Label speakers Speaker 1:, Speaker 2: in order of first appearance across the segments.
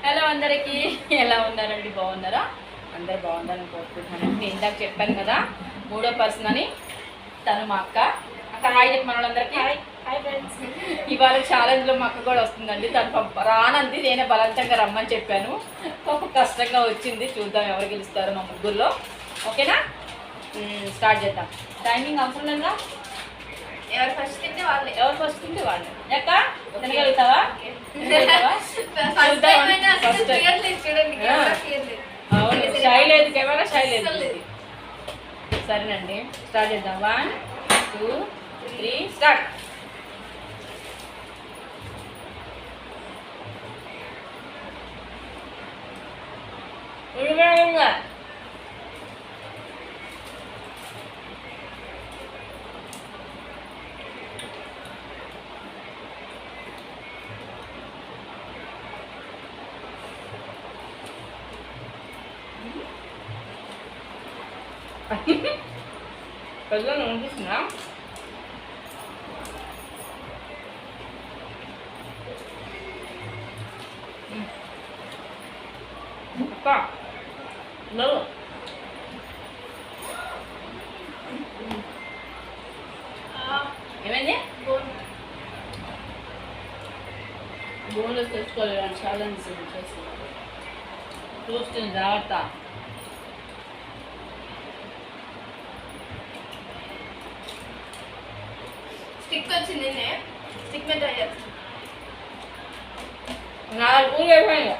Speaker 1: Hello అందరికీ, ఎలా ఉన్నారండి? బాగున్నారా? అందరు బాగుండాలని కోరుకుంటున్నానండి. నేను ఇందాక చెప్పాను కదా, మూడో పర్సన్ అని. తను మా అక్క. అక్క హాయ్ చెప్పి మనోళ్ళందరికీ.
Speaker 2: Hi friends.
Speaker 1: ఇవాళ ఛాలెంజ్లో మా అక్క కూడా వస్తుందండి. తను రానంది, నేనే బలవంతంగా రమ్మని చెప్పాను. పాప కష్టంగా వచ్చింది. చూద్దాం ఎవరు గెలుస్తారో మా ముగ్గురులో. ఓకేనా? స్టార్ట్ చేద్దాం. టైమింగ్ అవసరం లేదా?
Speaker 2: ఎవరు ఫస్ట్ తింటే వాళ్ళే.
Speaker 1: ఎవరు ఫస్ట్ తింటే వాళ్ళే. ఎక్క తినగలుగుతావా? అవును, షై లేదు, కెమెరా షై లేదు. సరేనండి, స్టార్ట్ చేద్దాం. 1 2 3 స్టార్ట్. పెద్దలు అనిపిస్తుందా? అక్క నవ్వు. ఏమైంది? బోన్లెస్ తెచ్చుకోలేదు, ఛాలెంజ్ చేసి చూస్తుంది. జాగ్రత్త.
Speaker 2: స్టిక్ వచ్చింది, స్టిక్ మీద
Speaker 1: నాలుగు పూలు అయిపోయింది.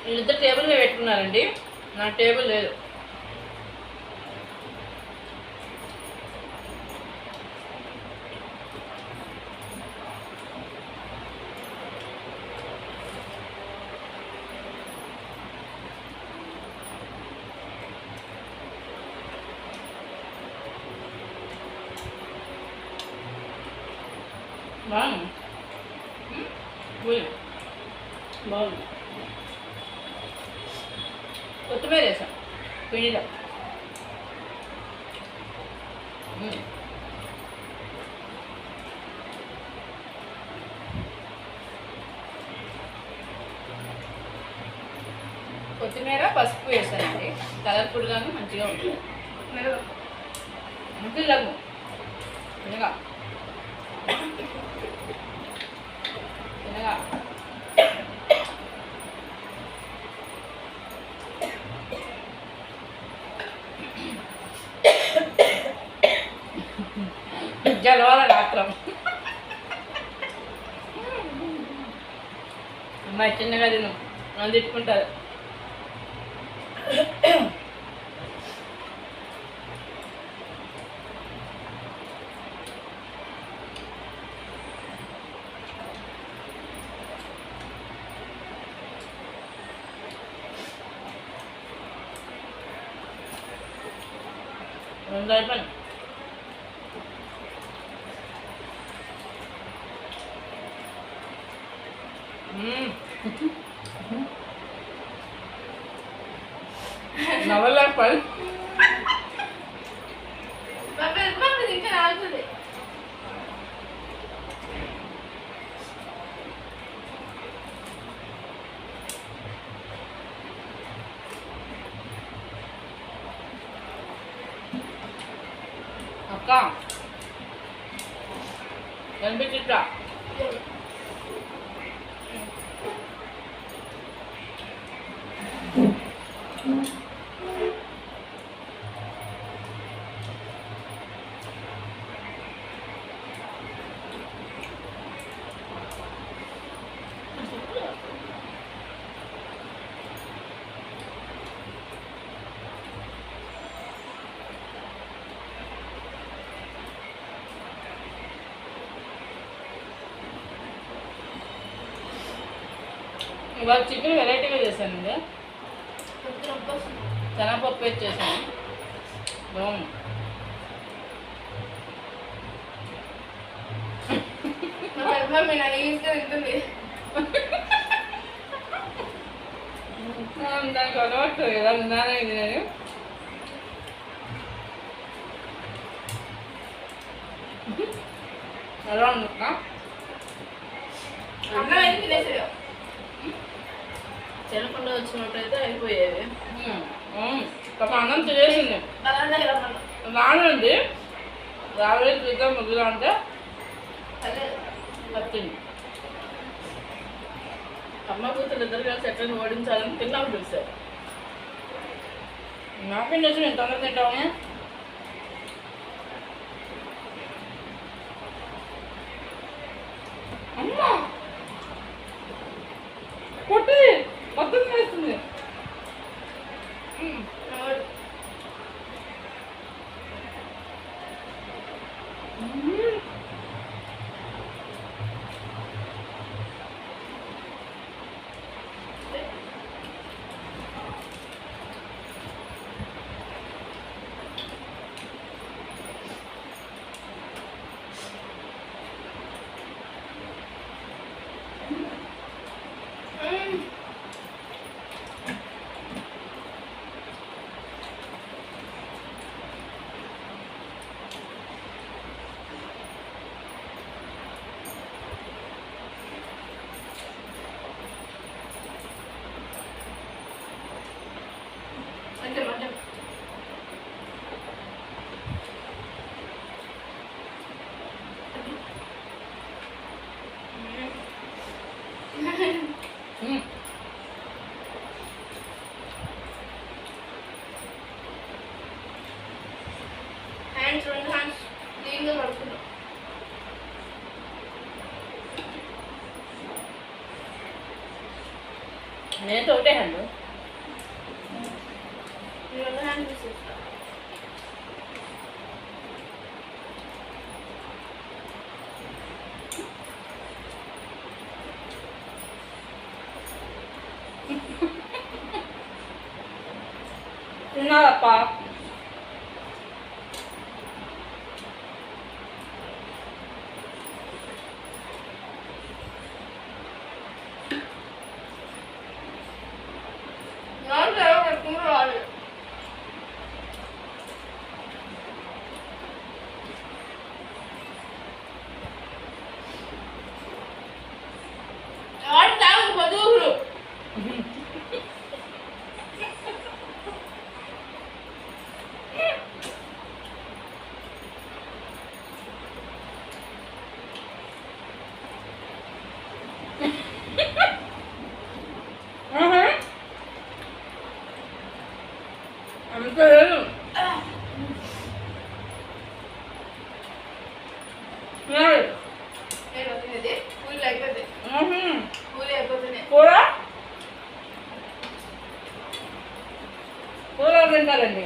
Speaker 1: వీళ్ళిద్దరు టేబుల్ మీద పెట్టుకున్నారండి, నా టేబుల్ లేదు. బాగుంది, బాగుంది. కొత్తిమీర వేసాం పిండిలో. కొత్తిమీర పసుపు వేసానండి, కలర్ఫుల్గాను మంచిగా ఉంటుంది. మంచి లగ్గు తినగా తినగా. గెలవాల రాత్రం. అమ్మాయి చిన్నగా తిను, నన్ను తిట్టుకుంటారు. రెండు అయిపోయింది. నవలేకపోయి
Speaker 2: ఇంకా రాగుతుంది.
Speaker 1: అక్క కనిపించట్లా. ఇవాళ చికెన్ వెరైటీగా చేశానండి. శనగపప్పు వేసి చేశాను. బాగుంది. దానికి అలవాటు ఎలా ఉన్నాను ఇది. నేను ఎలా ఉంది అక్క?
Speaker 2: అన్నం ఏం తినేసాడు
Speaker 3: తినకుండా వచ్చినట్టయితే అయిపోయేవి.
Speaker 1: ఒక అన్నం తినేసింది
Speaker 2: బలంగా రమ్మన్నా
Speaker 1: రానండి రాలేదు చూద్దాం ముగ్గురు అంటే
Speaker 2: పర్లేదు.
Speaker 1: వచ్చింది.
Speaker 3: అమ్మ కూతురు ఇద్దరు కలిసి ఎట్లా ఓడించాలని తిన్నాము పిలిచారు.
Speaker 1: నాకేం తెలుసు నేను తొందర తింటాము. అమ్మా కొట్టి మొత్తం వేస్తుంది.
Speaker 2: నోడు. అంటే అంటే హ్యాండ్స్ రెండు హ్యాండ్స్ క్లీన్గా పడుతున్నాం.
Speaker 1: నేనైతే ఒకటే హ్యాండ్.
Speaker 2: రెండు హ్యాండ్స్ తీసేస్తా.
Speaker 1: తిన్నారప్ప.
Speaker 2: నాలుగు ఎవరు కట్టుకుంటూ రాలేదు. వాడు తాగు పదువులు
Speaker 1: అంత లేదు.
Speaker 2: నేను వదిలేది పూలు అయిపోతుంది. పూలు అయిపోతున్నాయి.
Speaker 1: కూర కూర తింటారండి.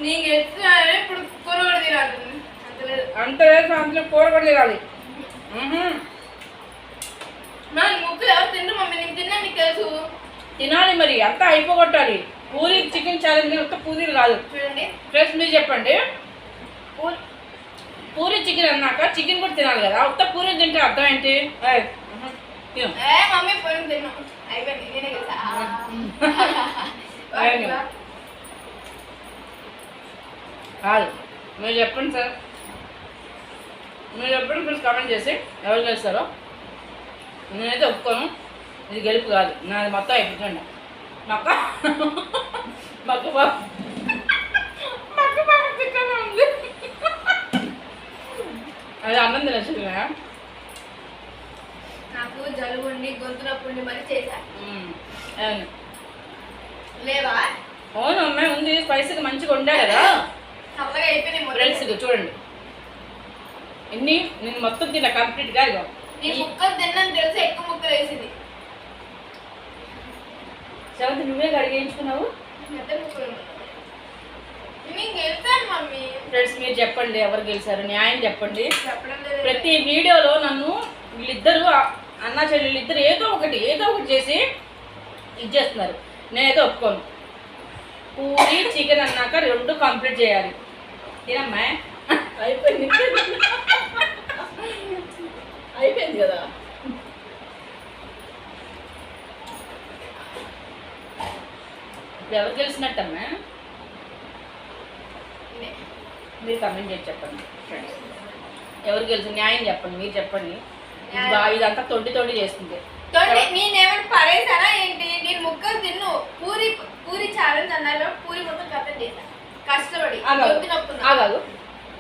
Speaker 2: నీకు ఎట్లా ఇప్పుడు కూర కూడా తినాలి అంత లేదు.
Speaker 1: అంత లేదు అంతలో కూర కూడా తినాలి.
Speaker 2: మరి ముక్కలు ఎవరు తింటారు మమ్మీ? నీకు తిన్నా నీకు తెలుసు.
Speaker 1: తినాలి మరి అంతా అయిపోగొట్టాలి. పూరి చికెన్ ఛాలెంజ్ ఒక్క పూరీలు కాదు.
Speaker 2: చూడండి
Speaker 1: ఫ్రెండ్స్ మీరు చెప్పండి. పూరి చికెన్ అన్నాక చికెన్ కూడా తినాలి కదా. ఒక్క పూరి తింటే అర్థం ఏంటి? తిను.
Speaker 2: ఏ మమ్మీ పోయి తిన్నాం అయిపోయింది. నేనే కదా
Speaker 1: కాదు మీరు చెప్పండి సార్. మీరు చెప్పండి ప్లీజ్ కామెంట్ చేసి ఎవరు గెలుస్తారో. నేనైతే ఒప్పుకోను. ఇది గెలుపు కాదు. నాది మొత్తం అయిపోతుండే మక్క మక్క బాబు మక్క బాబు చికెన్ ఉంది. అది అన్నం తినచ్చు.
Speaker 2: నాకు జలుబు ఉండి గొంతు నొప్పి ఉండి మరి చేశా.
Speaker 1: అవును
Speaker 2: లేవా?
Speaker 1: అవును అమ్మాయి ఉంది. స్పైసీగా మంచిగా ఉండే కదా.
Speaker 2: చల్లగా అయిపోయినాయి
Speaker 1: ఫ్రెండ్స్
Speaker 2: మొదలు.
Speaker 1: చూడండి ఎన్ని నేను మొత్తం తిన్నా కంప్లీట్గా. ఇగో
Speaker 2: నీ ముక్కలు తిన్నాను తెలిసి ఎక్కువ ముక్కలు వేసింది.
Speaker 1: సెవెంత్ నువ్వే కడిగేయించుకున్నావు.
Speaker 2: పెద్ద ముక్కలు నేను గెలుస్తాను మమ్మీ.
Speaker 1: ఫ్రెండ్స్ మీరు చెప్పండి ఎవరు గెలిచారు. న్యాయం చెప్పండి.
Speaker 2: చెప్పడం లేదు.
Speaker 1: ప్రతి వీడియోలో నన్ను వీళ్ళిద్దరు అన్నా చెల్లెళ్ళు ఇద్దరు ఏదో ఒకటి చేసి ఇది చేస్తున్నారు. నేనైతే ఒప్పుకోను. పూరి చికెన్ అన్నాక రెండు కంప్లీట్ చేయాలి. ఏనమ్మా
Speaker 3: అయిపోయింది అయిపోయింది కదా.
Speaker 1: ఎవరు గెలిచినట్టమ్మా
Speaker 2: నేనే.
Speaker 1: మీరు కమెంట్ చేసి చెప్పండి ఫ్రెండ్స్. ఎవరు గెలుసు న్యాయం చెప్పండి, మీరు చెప్పండి. ఇదంతా తొండి చేస్తుంది.
Speaker 2: నేనేమైనా పడేసానా ఏంటి? నేను ముక్కలు తిన్ను. పూరి పూరి ఛాలెంజ్ అన్నారు, పూరి మొత్తం కథం చేశాను కష్టపడి.
Speaker 1: ఆగాదు,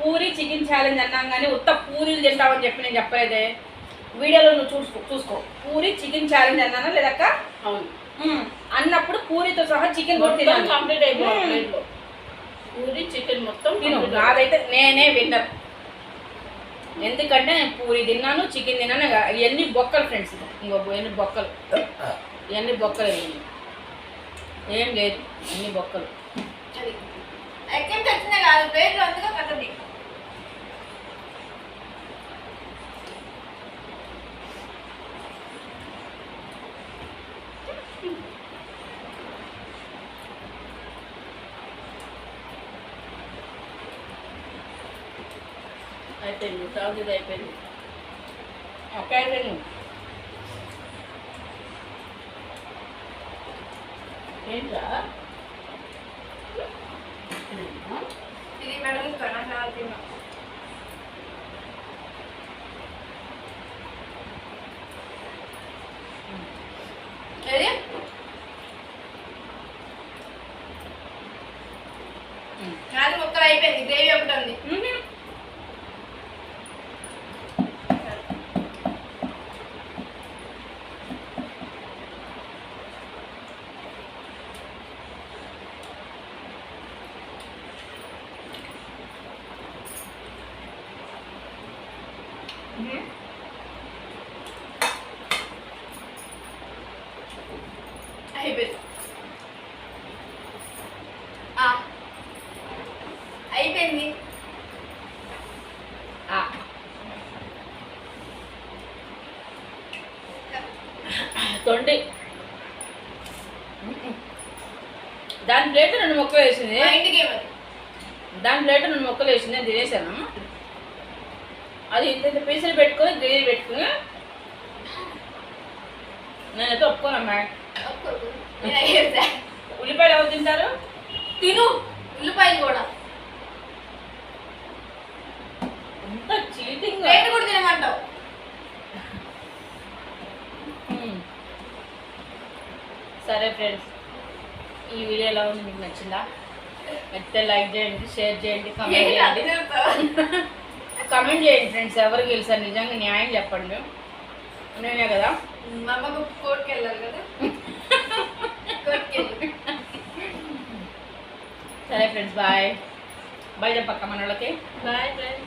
Speaker 1: పూరి చికెన్ ఛాలెంజ్ అన్నాం కానీ ఉత్త పూరీలు తింటామని చెప్పి నేను చెప్పలేదే. వీడియోలో నువ్వు చూసుకో. పూరి చికెన్ ఛాలెంజ్ అన్నానా లేదక్క?
Speaker 3: అవును.
Speaker 1: అన్నప్పుడు పూరితో సహా చికెన్ కూడా తినాలి.
Speaker 3: కంప్లీట్ అయిపోయింది. పూరి చికెన్ మొత్తం
Speaker 1: తిను. నాదైతే నేనే విన్నర్. ఎందుకంటే నేను పూరి తిన్నాను, చికెన్ తిన్నాను. ఇవన్నీ బొక్కలు ఫ్రెండ్స్. ఎన్ని బొక్కలు, ఇవన్నీ బొక్కలు. ఏం లేదు, అన్ని బొక్కలు.
Speaker 2: ఎక్కడ తెచ్చినా కాదు, ప్లేట్లో అందుగా కట్టండి.
Speaker 3: అయిపోయింది, సాగుది అయిపోయింది.
Speaker 1: అయిపోయింది.
Speaker 3: ఏంట్రా
Speaker 2: ఇది మేడం కన్నా తిన్నా. నాది ముక్కలు అయిపోయింది, గ్రేవీ ఒకటి ఉంది. అయిపోయింది. అయిపోయింది.
Speaker 1: తొండి దాని ప్లేట్ 2 ముక్కలు వేసింది.
Speaker 2: మా ఇంటికి ఏమది
Speaker 1: దాని ప్లేట్ 2 ముక్కలు వేసింది, నేను తినేసాను. అది ఇంత పీసులు పెట్టుకొని గ్రేవీ పెట్టుకుని నేనైతే ఒప్పుకోనమ్మా. ఉల్లిపాయలు ఎవరు తింటారు?
Speaker 2: తిను ఉల్లిపాయలు కూడా.
Speaker 1: ఎంత చీటింగ్.
Speaker 2: ప్లేట్ కూడా తినమంటావు.
Speaker 1: సరే ఫ్రెండ్స్, ఈ వీడియో ఎలా ఉంది, మీకు నచ్చిందా? అయితే లైక్ చేయండి, షేర్ చేయండి, కామెంట్ చేయండి. కామెంట్ చేయండి ఫ్రెండ్స్, ఎవరు గెలిచారు నిజంగా న్యాయం చెప్పండి. నేనే కదా,
Speaker 2: మా అమ్మకు కోర్టుకి వెళ్ళాలి కదా.
Speaker 1: సరే ఫ్రెండ్స్, బాయ్ బాయ్ చెప్పక్క మన వాళ్ళకి.
Speaker 3: Bye friends.